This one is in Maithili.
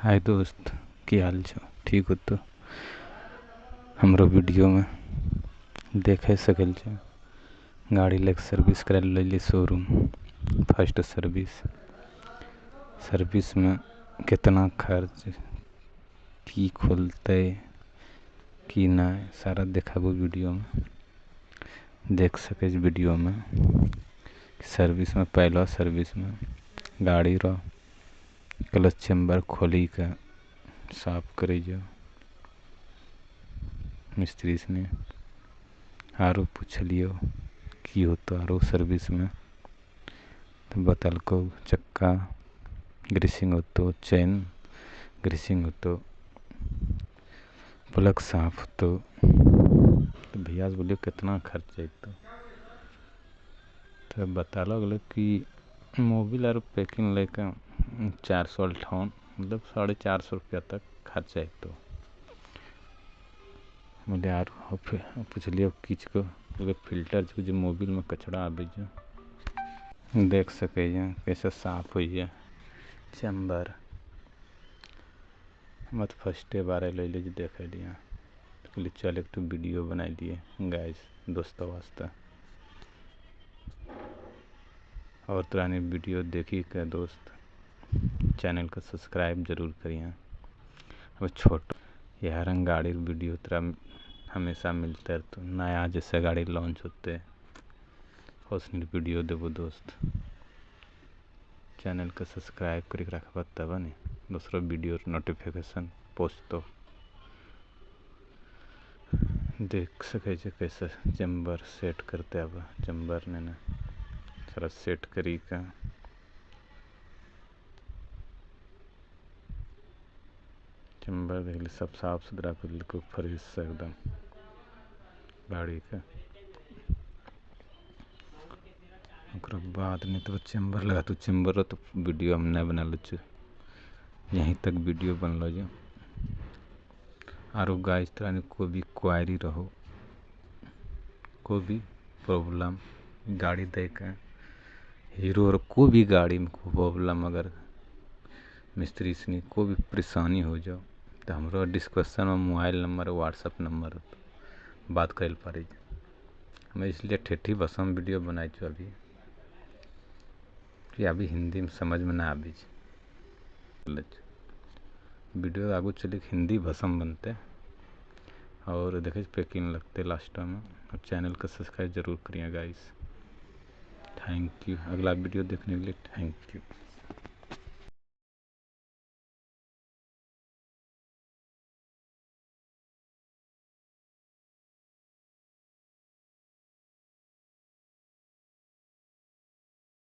हाय दोस्त, की हाल छो? ठीक हो तो हमरो वीडियो में देखे सकल छो। गाड़ी लेके सर्विस कराए ले शोरूम। फर्स्ट सर्विस में कितना खर्च, की खोलते की नहीं, सारा देखाबो वीडियो में। देख सके वीडियो में सर्विस में पहला सर्विस में गाड़ी रो क्लच चेम्बर खोली के साफ करे जो मिस्त्री से। आरो पूछलियो की होता आरो सर्विस में, तो बतलको चक्का ग्रीसिंग होतो, चेन ग्रीसिंग होतो, प्लग साफ होतो। तो भैया से बोलियो कितना खर्च आतो, तो बतालो गलो कि मोबिल और पैकिंग लेकर 458 मतलब 450 रुपया तक खर्च आतो। बोले यार पूछलिए किच को फिल्टर जो मोबिल में कचरा आवे जो देख सके कैसे साफ हुई चैम्बर। मत फर्स्टे बार ले लीजिए देख लिया, तो बोले चल एक तो वीडियो बना दिए गाइस दोस्तों वास्ते। और पुरानी वीडियो देखी के दोस्त चैनल को सब्सक्राइब जरूर करिए। अब छोटो यार गाड़ी वीडियो तरह हमेशा मिलते तो नया जैसे गाड़ी लॉन्च होते उसने वीडियो देवो दोस्त। चैनल को सब्सक्राइब करके रखब तब नहीं दूसरा वीडियो नोटिफिकेशन पोस्ट तो देख सके कैसे चैम्बर सेट करते। अब चैम्बर ने ना सारा सेट करी का चैम्बर देख ली सब साफ सुथरा कर फ्रेश एकदम गाड़ी का। बाद नहीं तो चैम्बर लगा तो चैम्बर तो वीडियो हम नहीं बना लो, यहीं तक वीडियो बन लो जो। आरो गाइस तरह कोई भी क्वारी रहो, कोई भी प्रॉब्लम गाड़ी देकर हीरो और कोई भी गाड़ी में कोई प्रॉब्लम अगर मिस्त्री से कोई भी परेशानी हो जाओ तो हमारो डिस्क्रिप्शन में मोबाइल नंबर व्हाट्सअप नंबर बात कर पारे। मैं इसलिए ठेठी भाषा में वीडियो बनाई छो अभी कि अभी हिंदी में समझ में ना आबी। वीडियो आगू चले हिंदी भाषा में बनते और देखे पैकिंग लगते लास्ट में। और चैनल को सब्सक्राइब जरूर करिए गाइस। Thank U. अगला वीडियो देखने के लिए थैंक यू।